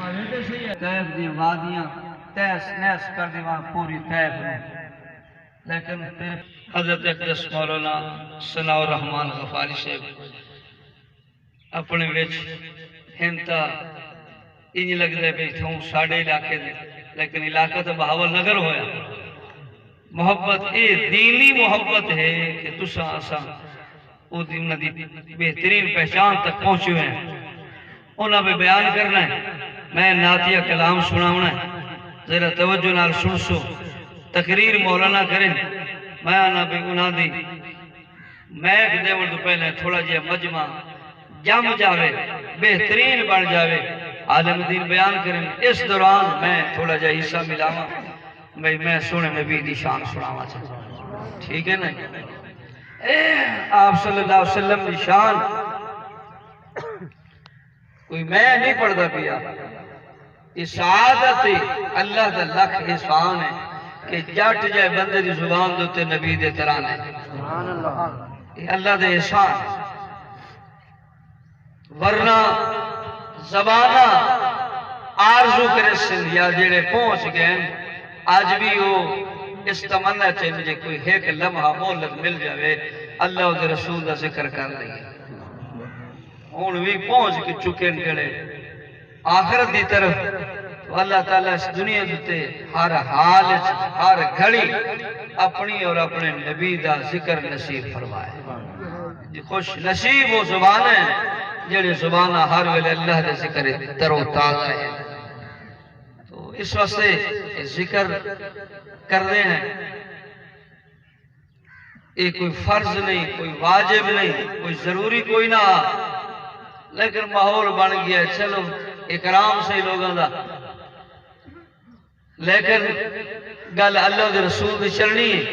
طیف دی وادیاں تیس نیس کر دی وہاں پوری طیف میں، لیکن پھر حضرت اقدس مولانا ثناء الرحمان غفاری صاحب اپنے وچ ہنتا انج لگتا ہے بھی تھوں ساڑھے علاقے دے، لیکن علاقہ تو بہاول نگر ہویا۔ محبت اے دینی محبت ہے کہ تساں اساں او انہاں دی بہترین پہچان تک پہنچے ہوئے ہیں، انہاں پہ بیان کرنا ہے۔ میں نعتیہ کلام سناؤنا ہے، ذرا توجہ نال سن سو، تقریر مولانا کریں، میں آنا بھی انہاں دی میں ایک دیوڑ تو پہلے تھوڑا جہا مجمع جم جاوے، بہترین بن جاوے، عالم دین بیان کریں۔ اس دوران میں تھوڑا جہا حصہ ملاواں، میں سونے میں بھی دی شان سناواں چاہتا ہوں، ٹھیک ہے نا؟ آپ صلی اللہ علیہ وسلم دی شان کوئی میں نہیں پڑھتا پیا، سعادت اللہ دا لکھ احسان ہے کہ جٹ جائے بندے دی زبان دوتے نبی دے ترانے، یہ اللہ دے احسان ہے۔ ورنہ زبانہ آرزو کرے سندھیا جڑے پہنچ گئے، آج بھی وہ اس تمنا چاہیے مجھے کوئی ایک لمحہ مہلت مل جاوے اللہ دے رسول دا ذکر کر لئے، ہون بھی پہنچ کے چکے جڑے آخرت دی طرف، تو اللہ تعالیٰ اس دنیا دیتے ہر حال ہر گھڑی اپنی اور اپنے نبی دا ذکر نصیب فرمائے۔ خوش نصیب وہ زبان ہے جڑے زبانہ ہر ویلے اللہ دے ذکر تر و تازہ ہے۔ تو اس واسطے ذکر کر رہے ہیں، یہ کوئی فرض نہیں، کوئی واجب نہیں، کوئی ضروری کوئی نہ، لیکن ماحول بن گیا ہے، چلو اکرام سے لوگوں دا، لیکن گل اللہ دے رسول دی چلنی ہے،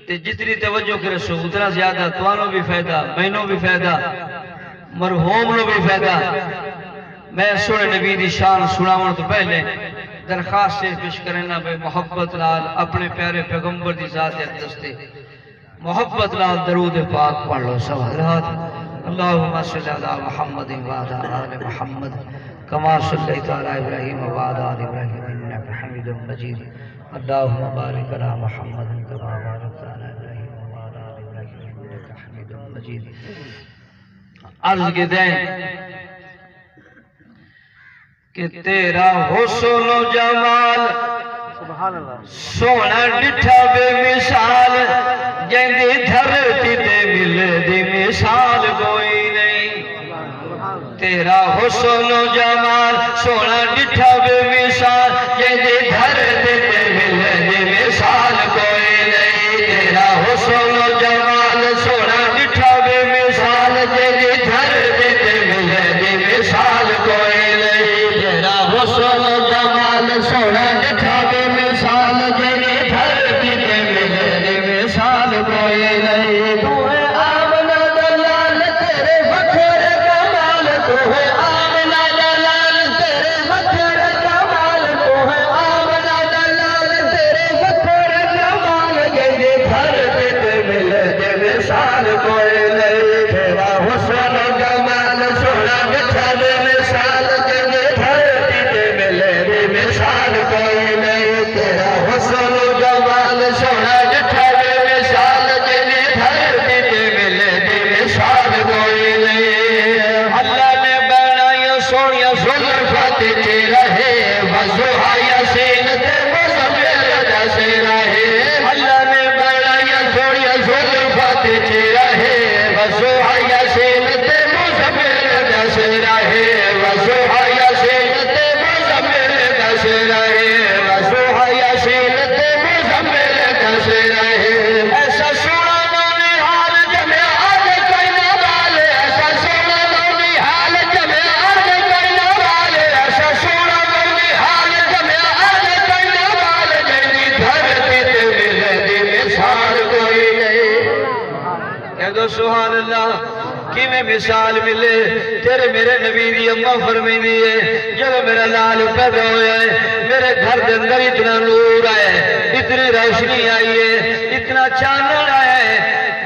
تے جتنی توجہ کرے سو اتنا زیادہ توانوں بھی فائدہ، مینوں بھی فائدہ، مرحوم نو بھی فائدہ۔ میں سونے نبی دی شان سناون تو پہلے درخواست سے پیش کرنا بے محبت لال اپنے پیارے پیغمبر دی ذات اقدس تے محبت لال درود پاک پڑھ لو صلوات۔ اللہم صلی علی محمد وعلی آل محمد کما صلیت علی ابراہیم وعلی آل ابراہیم انک حمید مجید۔ اللہم بارک علی محمد کما بارکت علی ابراہیم وعلی آل ابراہیم انک حمید مجید۔ عرض کے دیں کہ تیرا حسن و جمال سونا ڈٹھا بے مثال، جیندی دھرتی تے ملے دی مثال کوئی نہیں۔ تیرا حسن و جمال سونا ڈٹھا بے مثال، جیندی دھرتی تے ملے دی مثال کوئی نہیں۔ تیرا حسن و جمال سونا ڈٹھا بے مثال، جیندی دھرتی تے ملے دی مثال کوئی نہیں۔ تیرا حسن و جمال سونا ڈٹھا بے مثال، جیندی دھرتی تے ملے دی مثال کوئی نہیں۔ تو ہے آمنہ دلال تیرے وکھر کمال، تو ہے آمنہ دلال تیرے وکھر کمال، تو ہے آمنہ دلال تیرے وکھر کمال، جیندی دھرتی تے ملے دی مثال کوئی نہیں۔ تیرا حسن و جمال سونا ڈٹھا بے مثال، جیندی دھرتی تے ملے دی مثال کوئی نہیں۔ تیرا حسن و جمال سونا ڈٹھا بے مثال، جیندی دھرتی تے ملے دی مثال کوئی نہیں۔ اللہ نے بنایا سونیا زلفت تے رہے وضحا یاسین تے مزمل جیسے رہے۔ اللہ نے بنایا سونیا زلفت تے رہے وضحا یاسین تے مزمل جیسے رہے۔ وضحا یاسین تے مزمل جیسے رہے۔ وضحا یاسین تے مزمل جیسے رہے۔ ایسا سونا نونی حال جمع آج کوئی نہ والے، ایسا سونا نونی حال جمع آج کوئی نہ والے، ایسا سونا نونی حال جمع آج کوئی نہ والے، جیندی دھرتی تے ملے دی مثال کوئی نہیں۔ کہہ دو سبحان اللہ۔ کی میں مثال ملے تیرے میرے نبی دی اماں فرمی دیئے جب میرا لال پیدا ہویا ہے، میرے گھر دے اندر اتنا نور آیا ہے، اتنی روشنی آئی ہے، اتنا چانن آیا ہے،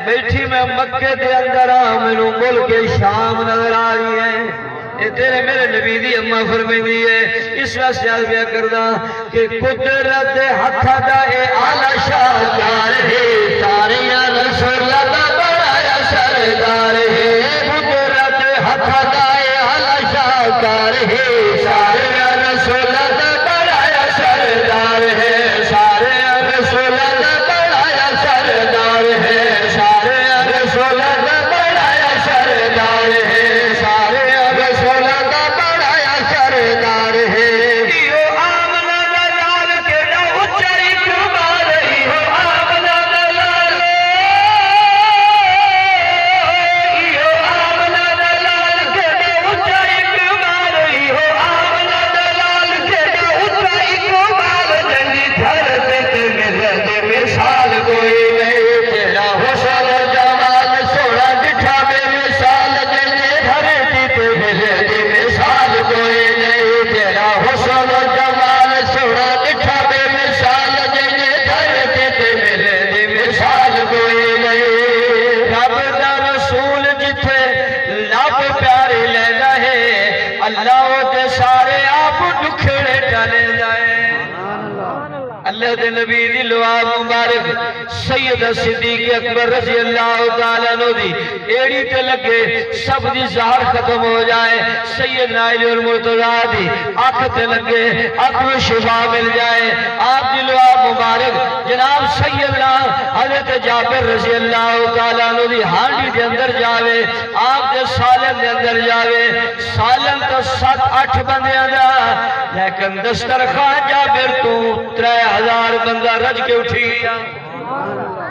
بیٹھی میں مکے دے اندر مینوں ملک شام نظر آ رہی ہے۔ تیرے میرے نبی دی اماں فرمیندی ہے اس واسطے یاد بیا کردا کہ قدرت ہتھ دا اے اعلی شاہکار ہے سارے رسول دا بڑا سردار ہے قدرت ہتھ دا اے اعلی شاہکار ہے سارے رسول دا بڑا سردار ہے سارے رسول دا بڑا سردار ہے سارے رسول دا بڑا سردار ہے سارے رسول دا بڑا سردار ہے ایو آمنہ دلال کیڑا اچا اقبال ایو آمنہ دلال ایو آمنہ دلال کیڑا اچا اقبال ایو آمنہ دلال کیڑا اچا اقبال جنگی دھرتے تے ملے دے مثال کوئی نہیں تیرا حسن و جمال سوڑا ڈٹھا بے مثال جنگی دھرتی تے ملے دے مثال کوئی نہیں تیرا حسن و جمال سوڑا ڈٹھا بے مثال جنگی دھرتی تے ملے دے مثال کوئی نہیں رب دا رسول جتھے لب پیارے لینا ہے اللہ دے سارے آپ دکھڑے ٹالے جائے اللہ دے نبی دی لعاب مبارک سید صدیق اکبر رضی اللہ تعالیٰ عنہ دی ایڑی تے لگے سب دی زہر ختم ہو جائے سید نائل اور مرتضیٰ دی آنکھ تے لگے آنکھ میں شفا مل جائے آپ دی لعاب مبارک جناب سیدنا حضرت جابر رضی اللہ تعالیٰ عنہ دی ہانڈی دے اندر جاوے آپ دے سالن دے اندر جاوے سالن تو 7-8 بندیاں دا لیکن دسترخوان جابر تو 3000 بندہ رج کے اٹھی گیا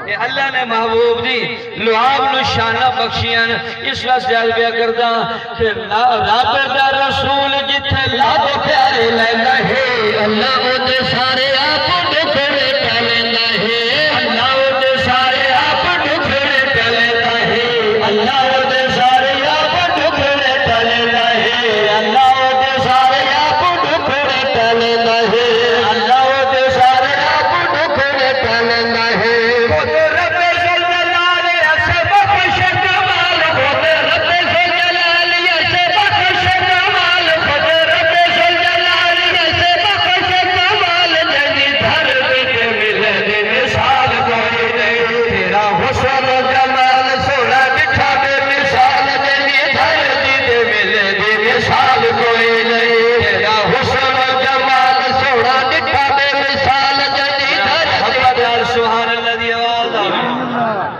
کہ اللہ نے محبوب دی لعاب نو شانہ بخشیاں اس وقت جال بیا کردہ کہ رب دا رسول جتھے لاب پیارے لینا ہے اللہ وہ دے سارے آپ ڈکھڑے ٹلینا ہے اللہ وہ دے سارے آپ ڈکھڑے ٹلینا ہے اللہ وہ دے سارے آپ ڈکھڑے ٹلینا ہے اللہ وہ دے سارے آپ ڈکھڑے ٹلینا ہے اللہ وہ دے سارے آپ ڈکھڑے ٹلینا ہے خود رب ذوالجلال ایسے بخش کمال خود رب ذوالجلال ایسے بخش کمال خود رب ذوالجلال ایسے بخش کمال جنی دھرتی کے ملے دے مثال کوئی نہیں تیرا حسن و جمال سونا دکھا بے مثال جنی دھرتی کے ملے دے مثال کوئی نہیں تیرا حسن و جمال سونا دکھا بے مثال جنی دھرتی سبحان اللہ دی آواز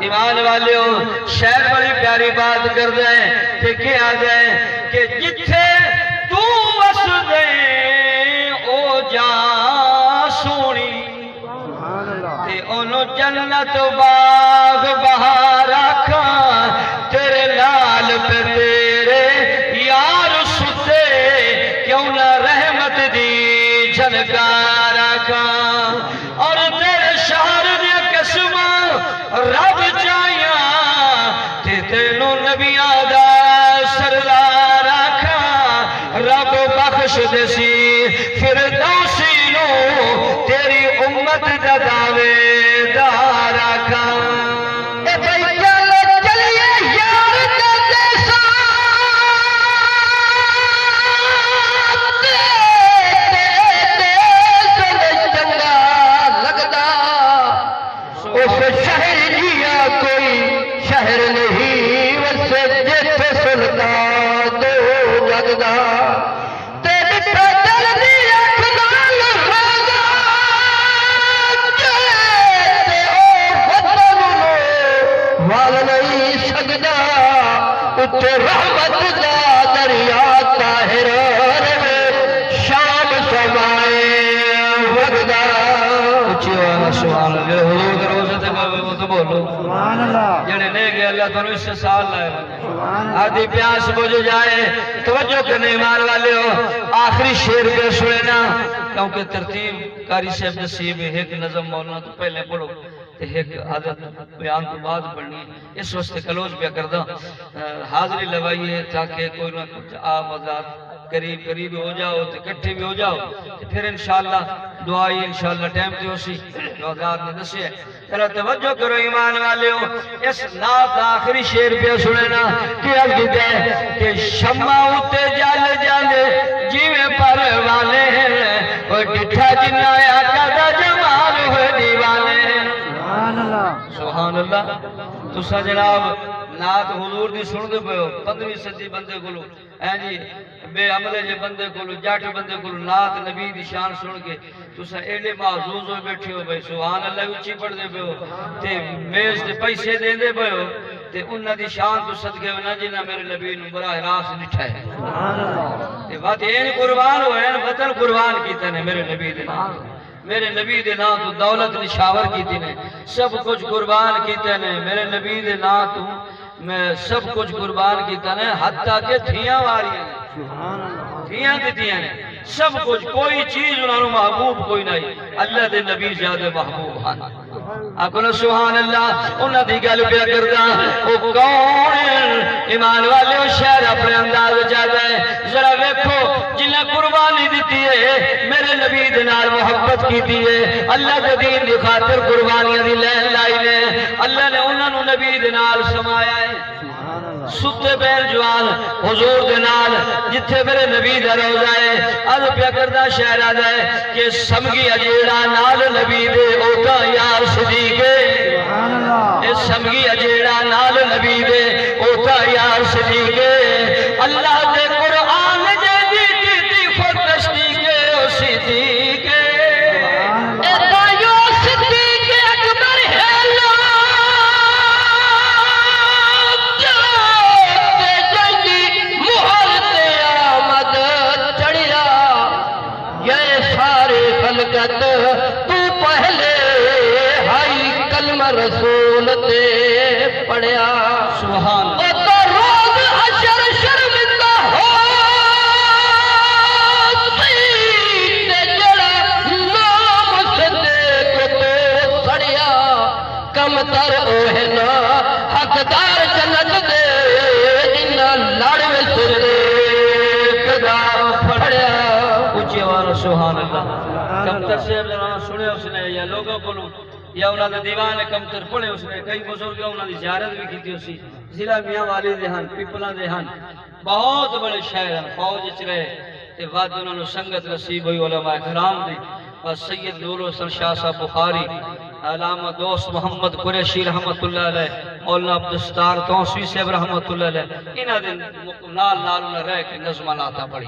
ایمان والے ہو شہر بڑی پیاری بات کر دیں کہ کیا دیں کہ جتھے تو وس دیں او جا سونی تے انہوں جنت باغ بہار آکھاں تیرے لال پہ تیرے یار ستے کیوں نہ رحمت دی جھنکار آکھاں اور تیرے شہر دیا قسمہ رب جائیاں تے تینوں نبیاں دا سردار آکھاں رب بخش دیسی فردوسی نو تیری امت دا دعوے دار آکھاں اے بھائی چلو چلیے یار دے ساتھ چنگا لگدا اس شہر جیا کوئی شہر نہیں وسے جت سلطان دو جگدا تے ڈٹھا جلدی اکھ نال ہوگا تے او وطن نو وال نہیں سکدا اتنے رحمت دا دریا طاہر رہے شام سمائے وگدا اچھی والا سبحان اللہ حضور کے روزے تے تو بولو سبحان اللہ جنہیں لے گئے اللہ تو اس سے سال لائے آدھی پیاس بجھ جائے توجہ کرنے ایمان والے ہو آخری شعر پہ سننا کیونکہ ترتیب قاری صاحب نصیب ایک نظم مولانا تو پہلے پڑھو ایک عادت بیان تو بعد پڑھنی اس وقت کلوز پہ کردہ حاضری لگائیے تاکہ کوئی نہ کچھ آپ آزاد قریب قریب ہو جاؤ تے کٹھے بھی ہو جاؤ تے پھر انشاءاللہ دعائی انشاءاللہ ٹائم تے ہو سی جو حضرات نے دسے ذرا توجہ کرو ایمان والے ہو اس نعت آخری شعر پہ سننا کہ عرض کیتا ہے کہ شمع اتے جل جاندے جیویں پروانے ہیں وہ ڈٹھا جنہ آقا دا جمال ہوئے دیوانے ہیں سبحان اللہ تسا جناب نعت حضور دی سن دے پہو 15ویں صدی بندے کولو جی بے عملے جے بندے کولو جاٹ بندے کولو نعت نبی دی شان سن کے تسا ایڈے محظوظ ہوئے بیٹھے ہو بھائی سبحان اللہ اچھی پڑھ دے پہو تے میز تے پیسے دے دے پہو تے انہاں دی شان تو صدقے ہونا جنہ میرے نبی نو براہ راست نٹھا ہے تے بات این قربان ہوئے ہیں وطن قربان کیتے نے میرے نبی دے نام میرے نبی دے نام تو دولت نشاور کیتی نے سب کچھ قربان کیتے نے میرے نبی دے نام تو میں سب کچھ قربان کیتا نے حتیٰ کہ تھیاں واریاں نے تھیاں دیتیاں نے سب کچھ کوئی چیز انہوں محبوب کوئی نہیں اللہ دے نبی زیادہ محبوب ہاں اکھنا سبحان اللہ انہوں دی گل پہ کردہ وہ کون ایمان والے و شہر اپنے انداز جاتا ہے ذرا ویکھو جنہیں قربانی دیتی ہے میرے نبی دنار محبت کی دیئے اللہ دے دین دی خاطر قربانیاں دی لین لائی نے اللہ نے انہوں نبی دنار سمایا ہے ستے بیر جوان حضور دنال جتھے میرے نبی دا روزہ ہے از پیا کردہ شہرہ ہے کہ سمگی اجیڑا نال نبی دے اوتا یار صدیقے سمگی اجیڑا نال نبی دے اوتا یار صدیقے اللہ دے قرآن دے دی خود تصدیقے او صدیقے تو پہلے ہائی کلمہ رسول تے پڑھیا سبحان تو روز حشر شرمندہ ہو تے جڑا نام صدیق تو سڑیا کم تر اوہنا حقدار جنت دے جنہ لڑ صدیق دا پڑھیا اچھی آواز سبحان اللہ کمتر سے سنے اس نے یا لوگوں کو یا انہوں نے دیوان کمتر پڑھے اس نے کئی بزرگ انہوں نے زیارت بھی کی تھی اسی ضلع میاں والی دہان پیپلہ دہان بہت بڑے شاعر ہیں فوج چرے تے بعد انہوں نے سنگت نصیب ہوئی علماء کرام دی اور سید نور حسن شاہ صاحب بخاری علامہ دوست محمد قریشی رحمت اللہ علیہ مولانا عبدالستار توسوی صاحب رحمت اللہ علیہ انہوں نے نال نال انہیں رہ کے نظمہ لاتا پڑھی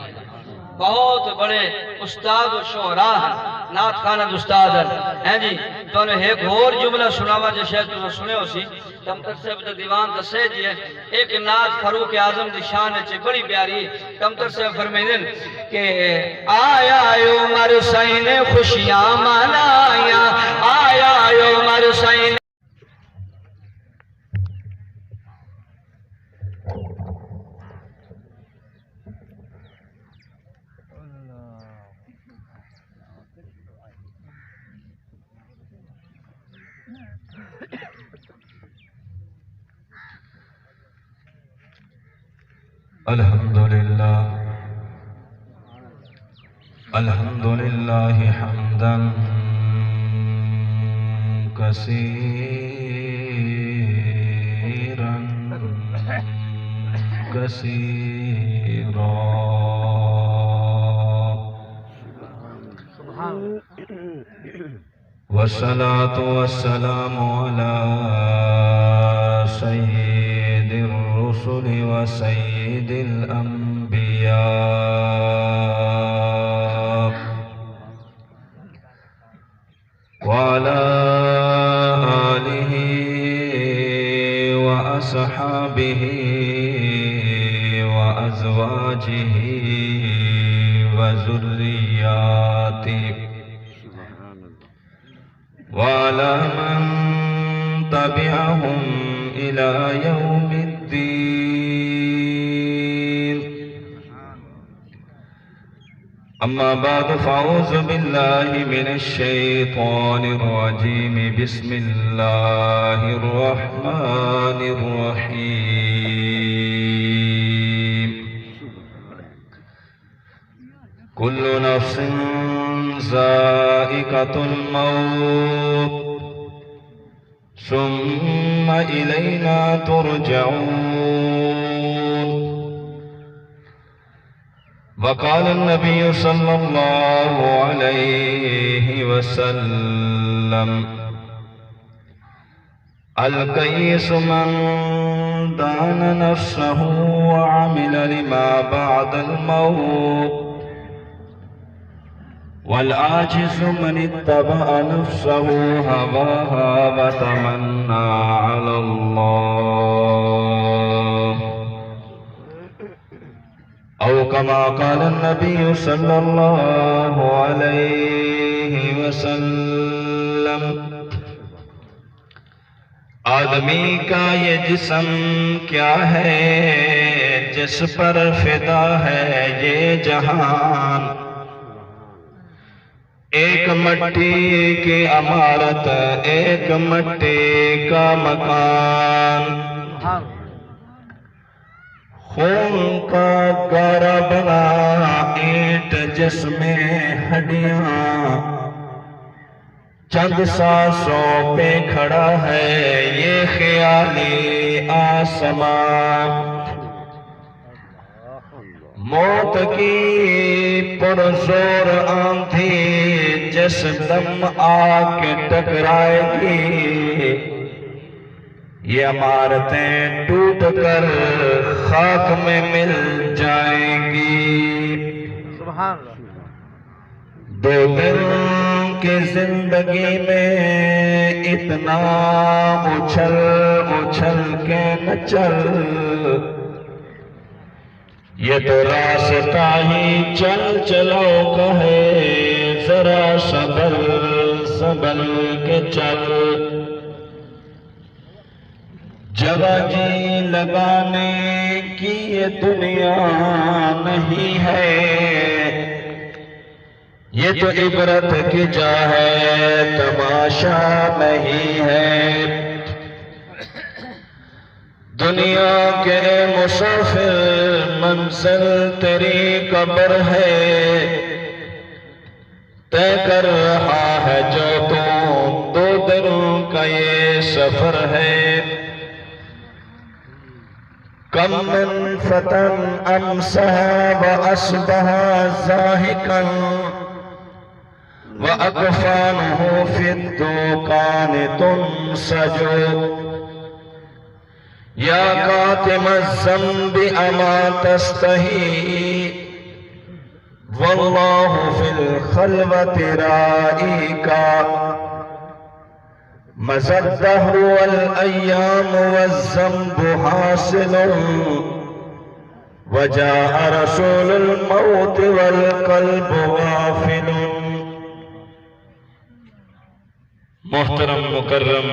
بہت بڑے استاد و شعراء ہیں نعت خانہ استاد ہیں جی تو انہیں ایک اور جملہ سناوا جو شاید تمہیں سنے ہو سی کمتر صاحب دا دیوان دا سید ہے ایک نعت فاروق اعظم دی شان ہے بڑی پیاری کمتر صاحب فرمیدن کہ آیا عمر حسین خوشیاں منایا آیا عمر حسین الحمدللہ الحمدللہ حمدا کثیرا کثیرا والصلاة والسلام على سيد الرسل وسيد الأنبياء وعلى آله وأصحابه وأزواجه وذرياته وعلى من تبعهم إلى يوم الدين أما بعد فأعوذ بالله من الشيطان الرجيم بسم الله الرحمن الرحيم كل نفس ذائقة الموت ثم إلينا ترجعون. وقال النبي صلى الله عليه وسلم: الكيس من دان نفسه وعمل لما بعد الموت، والعاجز من اتبع نفسه هواها وتمنى على الله، أو كما قال النبي صلى الله عليه وسلم: آدمی کا یہ جسم کیا ہے جس پر فدا ہے یہ جہان، ایک مٹی کی عمارت ایک مٹی کا مکان، خون کا گارا بنا اینٹ جس میں ہڈیاں، چند سانسوں پہ کھڑا ہے یہ خیالی آسمان، موت کی پرزور آندھی جس دم آ کے ٹکرائے گی، یہ عمارتیں ٹوٹ کر خاک میں مل جائیں گی۔ سبحان اللہ۔ دو دن کی زندگی میں اتنا اچھل اچھل کے نہ چل، یہ تو راستہ ہی چل چلو کہے ذرا سنبھل سنبھل کے چل، جگہ جی لگانے کی یہ دنیا نہیں ہے، یہ تو عبرت کی جا ہے تماشا نہیں ہے، دنیا کے مسافر منزل تیری قبر ہے، طے کر رہا ہے جو تو دو دنوں کا یہ سفر ہے، کم من فتن امسہ واسبہ ضاحکا وَأَكْفَانُهُ فِي الدُّكَانِ تُنْسَجُ، يَا كَاتِمَ الذَّنْبِ أَمَا تَسْتَحِي وَاللَّهُ فِي الْخَلْوَةِ رَائِيكَ، مَضَى الدَّهْرُ وَالْأَيَّامُ وَالذَّنْبُ حَاصِلٌ وَجَاءَ رَسُولُ الْمَوْتِ وَالْقَلْبُ غَافِلٌ۔ محترم مکرم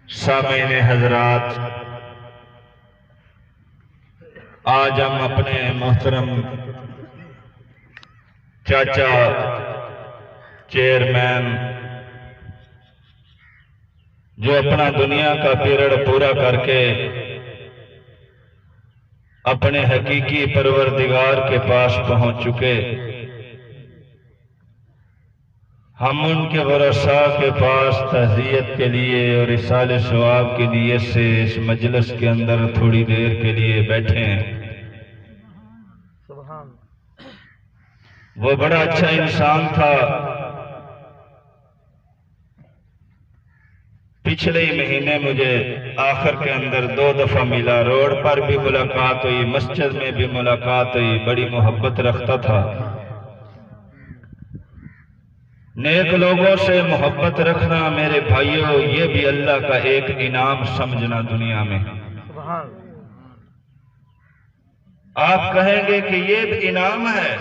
سامعین حضرات، آج ہم اپنے محترم چاچا چیئرمین جو اپنا دنیا کا پیریڈ پورا کر کے اپنے حقیقی پروردگار کے پاس پہنچ چکے، ہم ان کے ورثاء کے پاس تعزیت کے لیے اور اصالِ ثواب کی نیت سے اس مجلس کے اندر تھوڑی دیر کے لیے بیٹھے ہیں۔ وہ بڑا اچھا انسان تھا، پچھلے ہی مہینے مجھے آخر کے اندر 2 دفعہ ملا، روڈ پر بھی ملاقات ہوئی، مسجد میں بھی ملاقات ہوئی، بڑی محبت رکھتا تھا۔ نیک لوگوں سے محبت رکھنا میرے بھائیوں، یہ بھی اللہ کا ایک انعام سمجھنا دنیا میں۔ آپ کہیں گے کہ یہ بھی انعام ہے،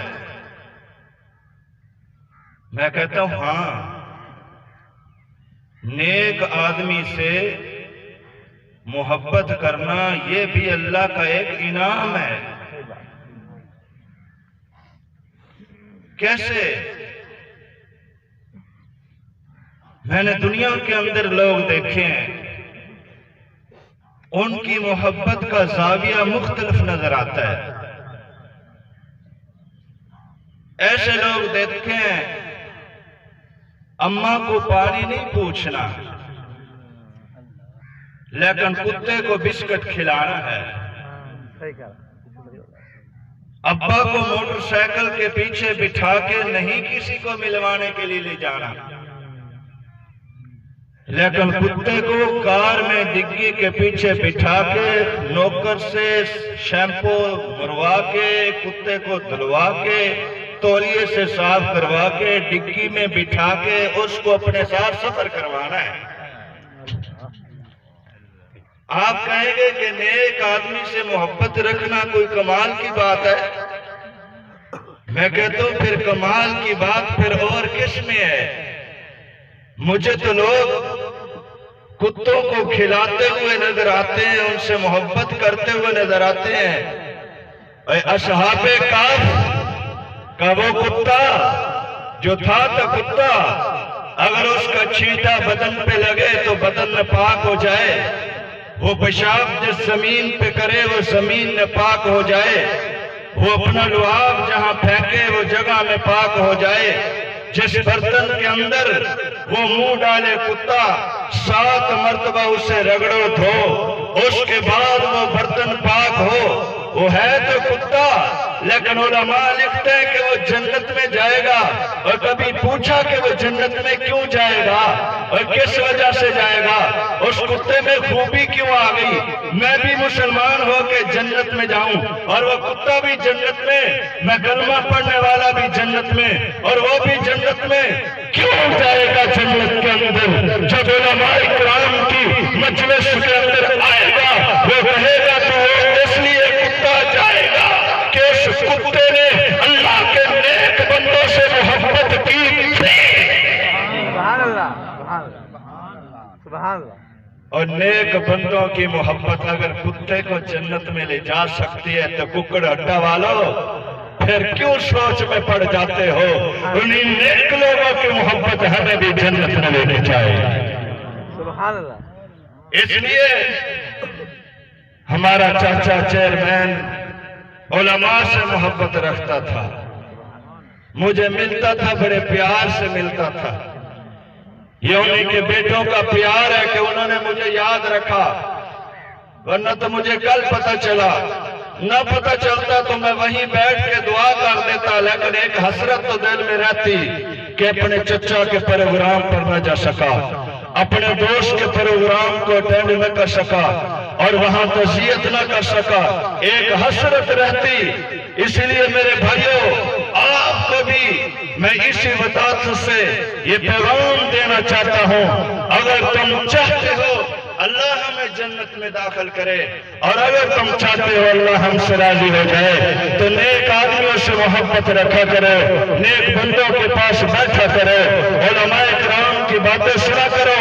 میں کہتا ہوں ہاں، نیک آدمی سے محبت کرنا یہ بھی اللہ کا ایک انعام ہے۔ کیسے؟ میں نے دنیا کے اندر لوگ دیکھے ہیں، ان کی محبت کا زاویہ مختلف نظر آتا ہے۔ ایسے لوگ دیکھتے ہیں اماں کو پانی نہیں پوچھنا لیکن کتے کو بسکٹ کھلانا ہے، صحیح کہا۔ ابا کو موٹر سائیکل کے پیچھے بٹھا کے نہیں کسی کو ملوانے کے لیے لے جانا، لیکن کتے کو کار میں ڈگی کے پیچھے بٹھا کے نوکر سے شیمپو مروا کے کتے کو دھلوا کے تولیے سے صاف کروا کے ڈگی میں بٹھا کے اس کو اپنے ساتھ سفر کروانا ہے۔ آپ کہیں گے کہ نیک آدمی سے محبت رکھنا کوئی کمال کی بات ہے، میں کہتا ہوں پھر کمال کی بات پھر اور کس میں ہے؟ مجھے تو لوگ کتوں کو کھلاتے ہوئے نظر آتے ہیں، ان سے محبت کرتے ہوئے نظر آتے ہیں۔ اصحاب کہف کا وہ کتا جو تھا کتا، اگر اس کا چھینٹا بدن پہ لگے تو بدن میں پاک ہو جائے، وہ پیشاب جس زمین پہ کرے وہ زمین میں پاک ہو جائے، وہ اپنا لعاب جہاں پھینکے وہ جگہ میں پاک ہو جائے، جس برتن کے اندر وہ منہ ڈالے کتا 7 مرتبہ اسے رگڑو دھو، اس کے بعد وہ برتن پاک ہو۔ وہ ہے تو کتا، لیکن علماء لکھتے ہیں کہ وہ جنت میں جائے گا، اور کبھی پوچھا کہ وہ جنت میں کیوں جائے گا اور کس وجہ سے جائے گا، اس کتے میں خوبی کیوں آ گئی؟ میں بھی مسلمان ہو کے جنت میں جاؤں اور وہ کتا بھی جنت میں، میں کلمہ پڑھنے والا بھی جنت میں اور وہ بھی جنت میں، کیوں جائے گا جنت کے اندر؟ جب علماء کرام کی مجلس کے اندر آئے گا وہ کہے گا تو وہ اس لیے کتا جائے گا کہ اس کتے نے اللہ کے نیک بندوں سے محبت کی تھی، سبحان اللہ، سبحان اللہ، سبحان اللہ۔ اور نیک بندوں کی محبت اگر کتے کو جنت میں لے جا سکتی ہے تو ککڑ ہٹا والو پھر کیوں سوچ میں پڑ جاتے ہو؟ انہیں نیک لوگوں کی محبت ہمیں بھی جنت میں لے جائے۔ سبحان اللہ۔ اس لیے ہمارا چاچا چیئرمین علماء سے محبت رکھتا تھا، مجھے ملتا تھا، بڑے پیار سے ملتا تھا۔ یہ انہیں کے بیٹوں کا پیار ہے کہ انہوں نے مجھے یاد رکھا، ورنہ تو مجھے کل پتہ چلا، نہ پتہ چلتا تو میں وہیں بیٹھ کے دعا کر دیتا، لیکن ایک حسرت تو دل میں رہتی کہ اپنے چچا کے پروگرام پر نہ جا سکا، اپنے دوست کے پروگرام کو اٹینڈ نہ کر سکا اور وہاں تعزیت نہ کر سکا، ایک حسرت رہتی۔ اس لیے میرے بھائیوں، آپ کو بھی میں اسی وطاعت سے یہ پیغام دینا چاہتا ہوں، اگر تم چاہتے ہو اللہ ہمیں جنت میں داخل کرے اور اگر تم چاہتے ہو اللہ ہم سے راضی ہو جائے تو نیک آدمیوں سے محبت رکھا کرو، نیک بندوں کے پاس بیٹھا کرو، علماء کرام کی باتیں سنا کرو،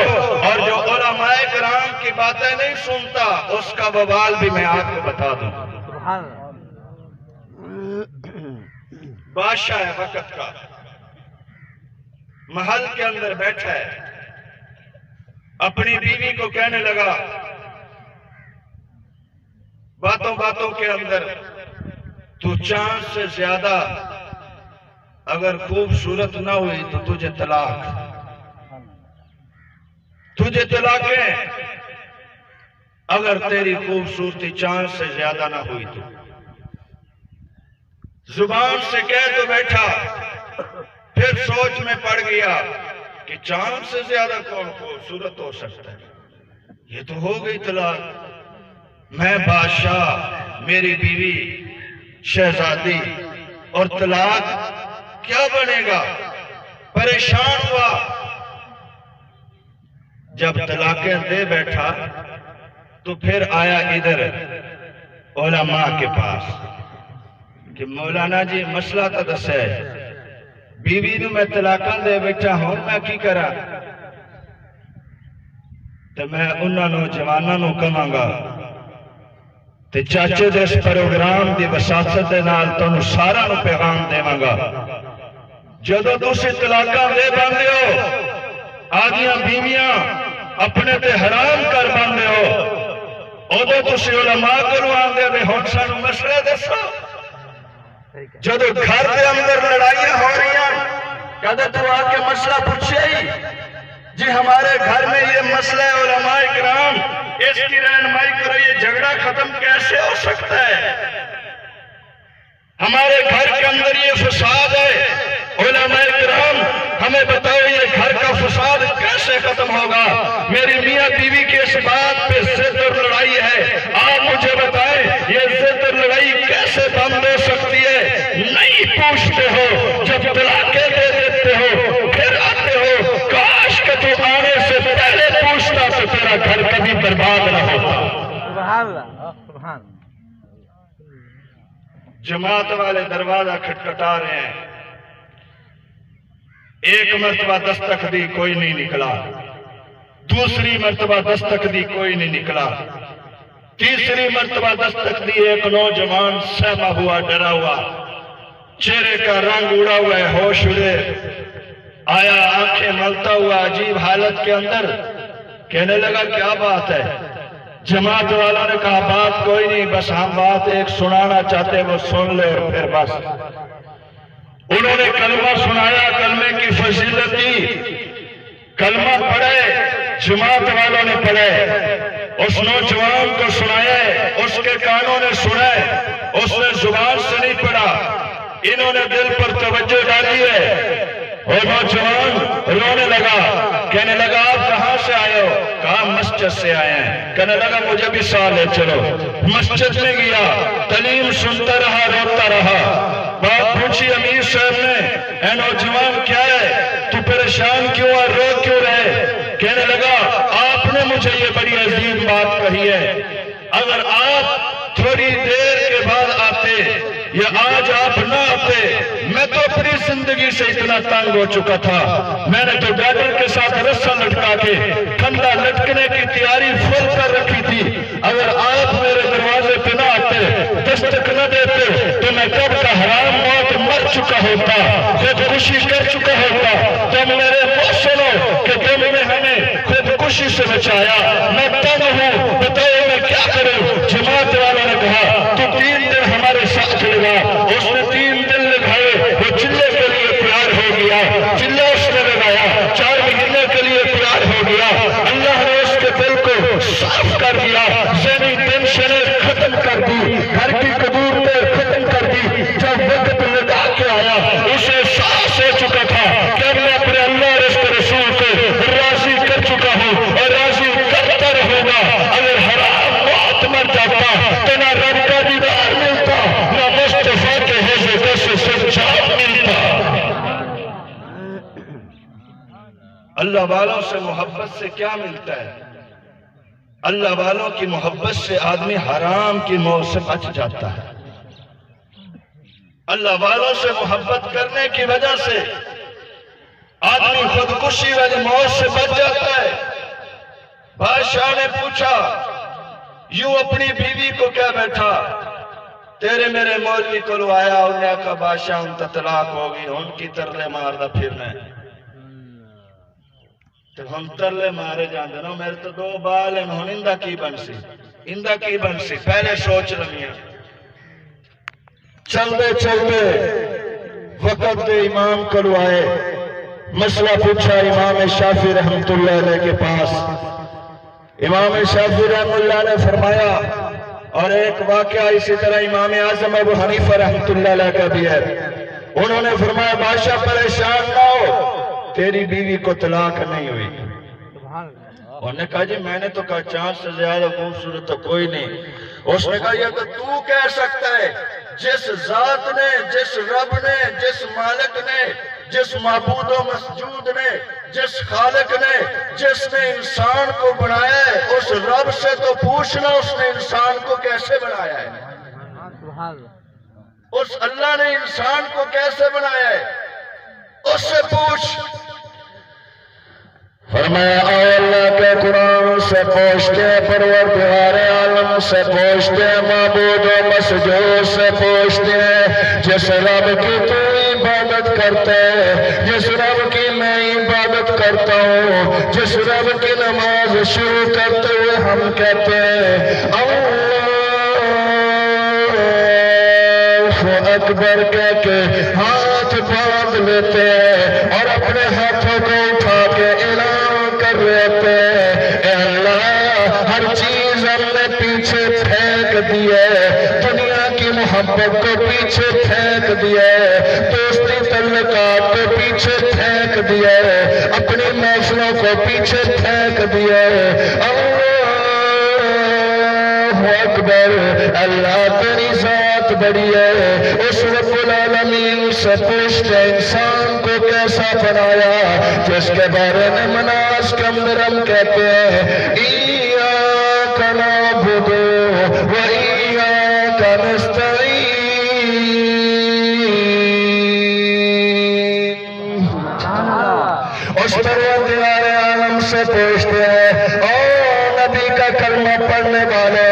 اور جو علماء کرام کی باتیں نہیں سنتا اس کا وبال بھی میں آپ کو بتا دوں۔ سبحان اللہ۔ بادشاہ ہے وقت کا، محل کے اندر بیٹھا ہے، اپنی بیوی کو کہنے لگا باتوں باتوں کے اندر، تو چاند سے زیادہ اگر خوبصورت نہ ہوئی تو تجھے طلاق، تجھے طلاقیں اگر تیری خوبصورتی چاند سے زیادہ نہ ہوئی تو۔ زبان سے کہہ تو بیٹھا، پھر سوچ میں پڑ گیا کہ چاند سے زیادہ کون خوبصورت ہو سکتا ہے، یہ تو ہو گئی طلاق، میں بادشاہ، میری بیوی شہزادی، اور طلاق کیا بنے گا؟ پریشان ہوا۔ جب طلاقیں دے بیٹھا تو پھر آیا ادھر علماء کے پاس کہ مولانا جی مسئلہ تو دس ہے، بیوی نو میں طلاقاں دے بیٹھا ہوں، میں کی کرا؟ تو میں انہاں نوجواناں نو کہاں گا تے چاچے دے اس پروگرام دی وساطت دے نال تانوں سارا نو پیغام دیواں گا، جدوں تسی طلاقاں دے باندے ہو، آدیاں بیویاں اپنے تے حرام کر باندے ہو، ادو تسی علماء کولوں آندے نے ہن سانوں مسئلہ دسو، جدو گھر دے اندر لڑائیاں ہو رہی ہیں کہتے تو آ کے مسئلہ پوچھے ہی جی ہمارے گھر میں یہ مسئلہ ہے علماء کرام اس کی رہنمائی کرو یہ جھگڑا ختم کیسے ہو سکتا ہے ہمارے گھر کے اندر یہ فساد ہے علماء کرام ہمیں بتاؤ یہ گھر کا فساد کیسے ختم ہوگا میری میاں بیوی کے اس بات پہ ضد اور لڑائی ہے آپ مجھے بتائیں یہ ضد اور لڑائی کیسے بند ہو سکتی ہے نہیں پوچھتے ہو جب طلاقیں دے دیتے ہو پھر آتے ہو کاش کہ تو آنے سے پہلے پوچھتا تو تیرا گھر کبھی برباد نہ ہوتا سبحان اللہ سبحان جماعت والے دروازہ کھٹکھٹا رہے ہیں ایک مرتبہ دستک دی کوئی نہیں نکلا دوسری مرتبہ دستک دی کوئی نہیں نکلا تیسری مرتبہ دستک دی ایک نوجوان سہما ہوا ڈرا ہوا چہرے کا رنگ اڑا ہوا ہے ہوش اڑے آیا آنکھیں ملتا ہوا عجیب حالت کے اندر کہنے لگا کیا بات ہے جماعت والوں نے کہا بات کوئی نہیں بس ہم بات ایک سنانا چاہتے وہ سن لے اور پھر بس انہوں نے کلمہ سنایا کلمے کی فضیلت دی کلمہ پڑھے جماعت والوں نے پڑھے اس نوجوان کو سنایا اس کے کانوں نے سنا اس نے زبان سے نہیں پڑھا انہوں نے دل پر توجہ ڈالی ہے اور نوجوان رونے لگا کہنے لگا آپ کہاں سے آئے ہو کہا مسجد سے آئے ہیں کہنے لگا مجھے بھی ساتھ لے چلو مسجد میں گیا تعلیم سنتا رہا روتا رہا بات پوچھی امیر صاحب نے اے نوجوان کیا ہے تو پریشان کیوں اور رو کیوں رہے کہنے لگا آپ نے مجھے یہ بڑی عظیم بات کہی ہے اگر آپ تھوڑی دیر کے بعد آتے یا آج آپ نہ آتے میں تو اپنی زندگی سے اتنا تنگ ہو چکا تھا میں نے تو ڈرائیور کے ساتھ رسا لٹکا کے کندھا لٹکنے کی تیاری فل کر رکھی تھی اگر آپ میرے دروازے پہ نہ آتے دستک نہ دیتے تو میں کب کا حرام موت مر چکا ہوتا خودکشی کر چکا ہوتا جب میرے محسنوں کہ تم نے ہمیں خودکشی سے بچایا میں تنگ ہوں بتاؤ میں کیا کروں جماعت والوں نے کہا تو 3 دن ہمارے ساتھ لگا اس نے 3 دن لگائے وہ چلے کے لیے تیار ہو گیا چلے اس نے لگایا 4 مہینے کے لیے تیار ہو گیا اللہ نے اس کے دل کو صاف کر دیا ذہنی ٹینشنیں ختم کر دی گھر کی قدورتیں ختم کر دی جب وقت لگا کے آیا اسے احساس ہو چکا تھا کہ میں اپنے اللہ اور اس کے رسول کو راضی کر چکا ہوں اور راضی کرتا رہوں گا اگر حرام موت مر جاتا تو نہ رب کا دیدار ملتا نہ مصطفیٰ کے حضرت سے سچا ملتا اللہ والوں سے محبت سے کیا ملتا ہے اللہ والوں کی محبت سے آدمی حرام کی موت سے بچ جاتا ہے اللہ والوں سے محبت کرنے کی وجہ سے آدمی خودکشی والی موت سے بچ جاتا ہے بادشاہ نے پوچھا یوں اپنی بیوی کو کیا بیٹھا تیرے میرے مولوی کو آیا انہوں نے کہا بادشاہ ان طلاق ہوگی ان کی ترلے ماردا پھرنا ہے تو ہم ترلے مارے جاندے نا میرے تو 2 بال ہیں ہن اندہ کی بنسی پہلے سوچ لمیاں چلتے وقت دے امام کو آئے مسئلہ پوچھا امام شافعی رحمت اللہ علیہ کے پاس امام شافعی رحمت اللہ نے فرمایا اور ایک واقعہ اسی طرح امام اعظم ابو حنیفہ رحمت اللہ علیہ کا بھی ہے انہوں نے فرمایا بادشاہ پریشان نہ ہو تیری بیوی کو طلاق نہیں ہوئی انہوں نے کہا جی میں نے تو کہا 4 سے زیادہ خوبصورت تو کوئی نہیں اس نے کہا یہ تو کہہ سکتا ہے جس ذات نے جس رب نے جس مالک نے جس معبود و مسجود نے جس خالق نے جس نے انسان کو بنایا ہے اس رب سے تو پوچھنا اس نے انسان کو کیسے بنایا ہے اس اللہ نے انسان کو کیسے بنایا ہے اس سے پوچھ فرمایا اے اللہ کے قرآن سے پوچھتے پروردگار عالم سے پوچھتے معبود و مسجود سے پوچھتے جس رب کی تو عبادت کرتے جس رب کی میں عبادت کرتا ہوں جس رب کی نماز شروع کرتے ہوئے ہم کہتے ہیں اللہ اکبر کہہ کے ہاتھ باندھ لیتے اور اپنے ہاتھوں کو اٹھا کے اعلان کر لیتے اے اللہ ہر چیز ہم نے پیچھے پھینک دی ہے، دنیا کی محبت کو پیچھے پھینک دیا ہے، دوستی تعلقات کو پیچھے پھینک دیا ہے، اپنی محفلوں کو پیچھے پھینک دیا ہے۔ اللہ اکبر، اللہ تیری ذات بڑی ہے۔ اس رب العالمین سے پوچھتے انسان کو کیسا بنایا جس کے بارے میں مناس کے اندر ہم کہتے ہیں ایاک نعبد و ایاک نستعین۔ اس پروردگار عالم سے پوچھتے ہیں او نبی کا کلمہ پڑھنے والے،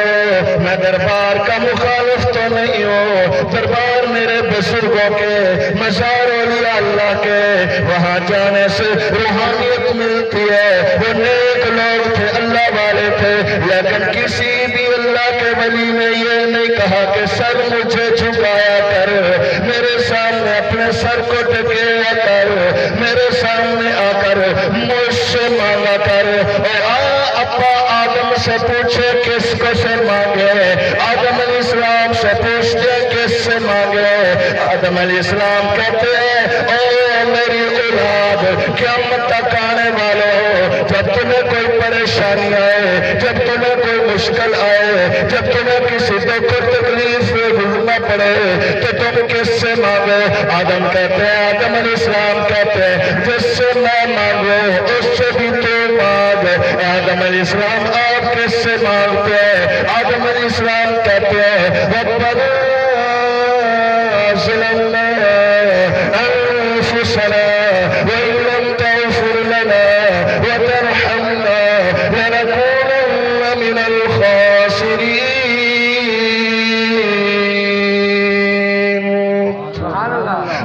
میں دربار کا مخالف تو نہیں ہوں، دربار میرے بزرگوں کے، مزار اولیاء اللہ کے، وہاں جانے سے روحانیت ملتی ہے، وہ نیک لوگ تھے، اللہ والے تھے، لیکن کسی بھی اللہ کے ولی نے یہ نہیں کہا کہ سر مجھے جھکایا کر، میرے سامنے اپنے سر کو ٹکایا کر، میرے سامنے آ کر مجھ سے مانگا کر۔ ابا آدم سے پوچھے کس کو سے مانگے، آدم علیہ السلام سے پوچھتے کس سے مانگے، آدم علیہ السلام کہتے ہیں اے میری اولاد قیامت تک آنے والوں، جب تمہیں کوئی پریشانی آئے، جب تمہیں کوئی مشکل آئے، جب تمہیں کسی دکھ و تکلیف میں گزرنا پڑے تو تم کس سے مانگو؟ آدم کہتے ہیں، آدم علیہ السلام کہتے ہیں جس سے میں مانگو اس سے بھی تو مانگ۔ آدم علیہ السلام آپ کس سے مانگتے ہیں؟ آدم علیہ السلام کہتے ہیں ربنا ظلمنا انفسنا وان لم تغفر لنا وترحمنا لنكونن من الخاسرین۔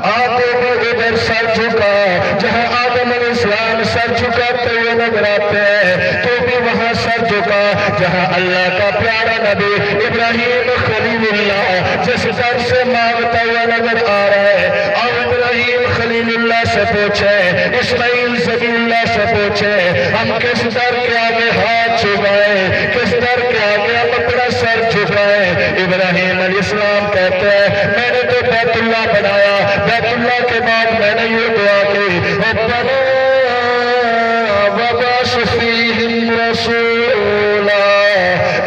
آتے بھی ادھر سر جھکا، جہاں آدم علیہ السلام سر جھکاتے ہوئے نظر آتے ہیں، تو بھی وہاں سر جھکا جہاں اللہ کا پیارا نبی ابراہیم خلیل اللہ جس در سے مانگتا ہوا نظر آ رہا ہے۔ اور ابراہیم خلیل اللہ سے پوچھے، اسماعیل ذبیح اللہ سے پوچھے، ہم کس در کے آگے ہاتھ جھکائیں، کس در کے آگے ہم اپنا سر جھکائیں؟ ابراہیم علیہ السلام کہتے ہیں میں نے تو بیت اللہ بنایا، بیت اللہ کے بعد میں نے یہ دعا کی ربنا وبعث فیہم رسولا،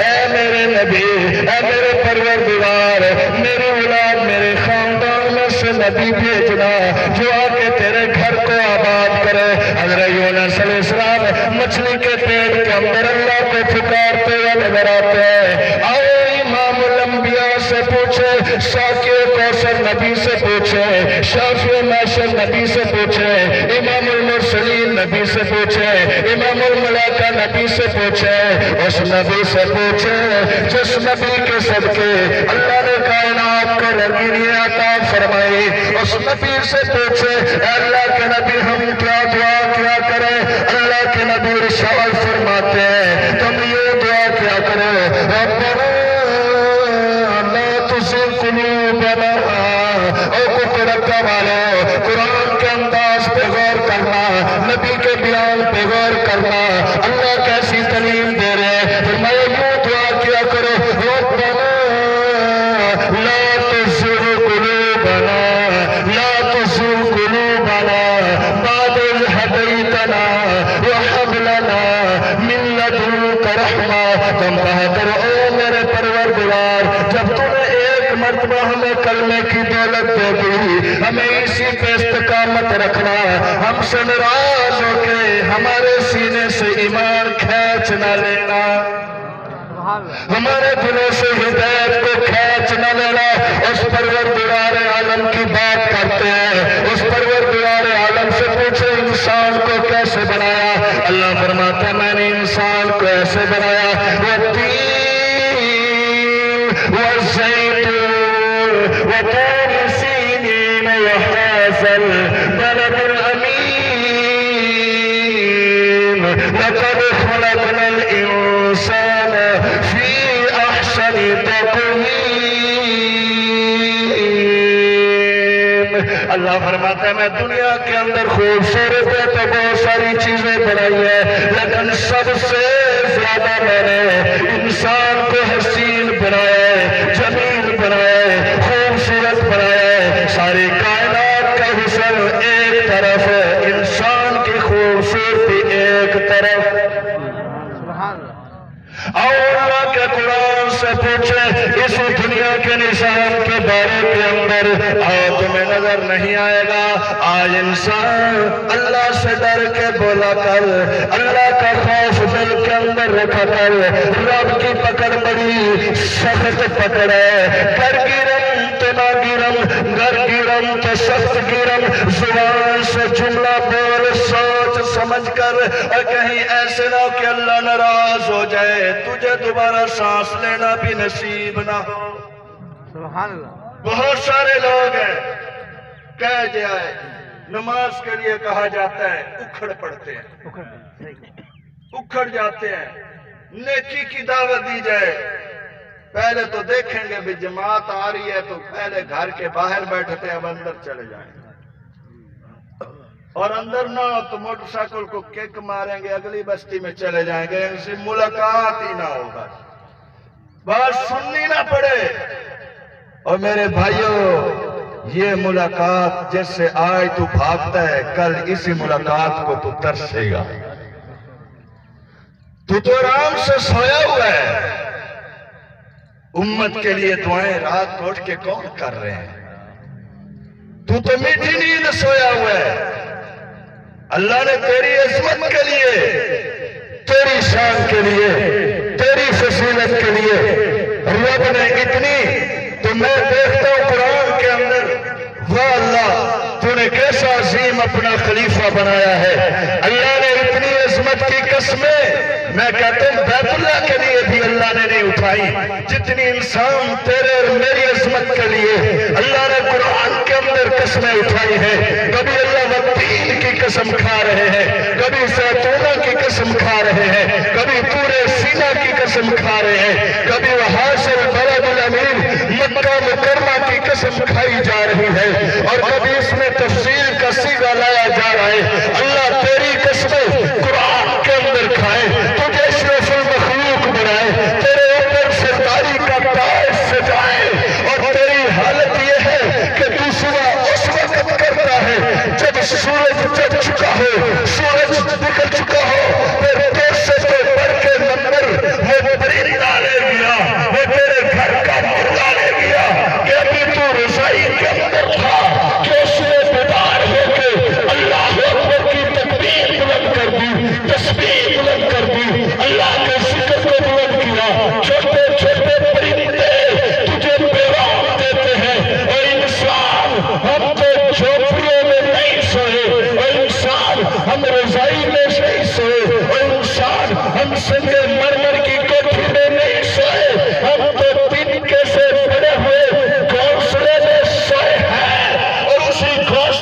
اے میرے نبی، اے میرے پروردگار، میری اولاد میرے خاندان میں سے نبی بھیجنا جو آ کے تیرے گھر کو آباد کرے۔ حضرت یونس علیہ السلام مچھلی کے پیٹ کے اندر اللہ کو پکارتے ہوئے نظر آتے ہیں۔ آئے امام الانبیاء سے پوچھے، ساقی کوثر نبی سے پوچھے، شافع محشر نبی سے پوچھے، امام المرسلین نبی سے پوچھے، امام الملائکہ نبی سے پوچھے، اس نبی سے پوچھے جس نبی کے صدقے اللہ نے کائنات کو رنگینی عطا فرمائی، اس نبی سے پوچھے اے اللہ کے نبی ہم کیا دعا کیا کریں؟ اللہ کے نبی ارشاد فرماتے ہیں تم یہ دعا کیا کرو ربنا لا تزغ قلوبنا۔ او رکھا والو قرآن کے انداز پہ غور کرنا، نبی کے بیان پہ غور کرنا، اللہ کیسی تعلیم دے رہے ہیں۔ فرمایا یہ دعا کیا کرو ربنا لا تزغ قلوبنا، لا تزغ قلوبنا بعد إذ هديتنا وهب لنا من لدنك رحمة۔ تم کہا کرو اے میرے پروردگار جب تم نے ایک مرتبہ ہمیں کلمے کی دولت دے دی، ہمیں اسی پہ استقامت رکھنا، ہم سے ناراض ہو کے ہمارے سینے سے ایمان کھینچ نہ لینا، ہمارے دلوں سے ہدایت کو کھینچ نہ لینا۔ اس پروردگار عالم کی بات کرتے ہیں، اس پروردگار عالم سے پوچھے انسان کو کیسے بنایا؟ اللہ فرماتا ہے میں نے انسان کو ایسے بنایا والتین والزیتون وطور سینین وهذا البلد الأمين لقد خلقنا الإنسان في أحسن تقويم۔ اللہ فرماتا ہے میں دنیا کے اندر خوبصورت ہے تو بہت ساری چیزیں بنائی ہیں، لیکن سب سے زیادہ میں نے انسان کو حسین بنایا ہے، جمیل بنایا ہے، خوبصورت بنایا ہے۔ ساری کائنات کا حسن ایک طرف ہے، انسان کی خوبصورتی ایک طرف۔ سبحان اللہ۔ اور اللہ کے قرآن سے پوچھے اس دنیا کے نظام کے بارے کے اندر، آج تمہیں نظر نہیں آئے گا؟ آج انسان اللہ سے ڈر کے بولا کر، اللہ کا خوف دل کے اندر رکھا کر، رب کی پکڑ بڑی سخت پکڑ ہے، گر گرم تو نہ گرم، گر گرم تو سخت گرم، زبان سے جملہ بول سوچ سمجھ کر، اور کہیں ایسے نہ کہ اللہ ناراض ہو جائے، تجھے دوبارہ سانس لینا بھی نصیب نہ ہو۔ سبحان اللہ۔ بہت سارے لوگ ہیں کہہ جائے نماز کے لیے کہا جاتا ہے اکھڑ پڑتے ہیں، اکھڑ جاتے ہیں، نیکی کی دعوت دی جائے پہلے تو دیکھیں گے بھی جماعت آ رہی ہے تو پہلے گھر کے باہر بیٹھتے ہیں، اب اندر چلے جائیں گے، اور اندر نہ ہو تو موٹر سائیکل کو کک ماریں گے، اگلی بستی میں چلے جائیں گے، ان سے ملاقات ہی نہ ہوگا، بات سننی نہ پڑے۔ اور میرے بھائیوں، یہ ملاقات جس سے آج تو بھاگتا ہے، کل اسی ملاقات کو تو ترسے گا۔ تو آرام سے سویا ہوا ہے، امت کے لیے دعائیں رات کو اٹھ کے کون کر رہے ہیں؟ تو میٹھی نیند سویا ہوا ہے۔ اللہ نے تیری عظمت کے لیے، تیری شان کے لیے، تیری فضیلت کے لیے رب نے اتنی، تو میں دیکھتا ہوں قرآن کے اندر، واہ اللہ تو نے کیسا عظیم اپنا خلیفہ بنایا ہے۔ اللہ نے اتنی عظمت کی قسمیں میں کہتا ہوں بیت اللہ کے لیے بھی اللہ نے نہیں اٹھائی جتنی انسان تیرے اور میری عظمت کے لیے اللہ نے قرآن کے اندر قسمیں اٹھائی ہیں۔ کبھی اللہ والدین کی قسم کھا رہے ہیں، کبھی زیتونہ کی قسم کھا رہے ہیں، کبھی طور سینا کی قسم کھا رہے ہیں، کبھی وحاشر بلد الامین مکہ مکرمہ کی قسم کھائی جا رہی ہے، اور کبھی اس میں تفصیل کا صیغہ لایا جا رہا ہے۔ اللہ تیری قسمیں قرآن کے اندر کھائے، تجھے اشرف المخلوق بنائے، تیرے اوپر سرداری کا تاج سجائے، اور تیری حالت یہ ہے کہ تو صبح اس وقت کرتا ہے جب سورج چڑھ چکا ہو،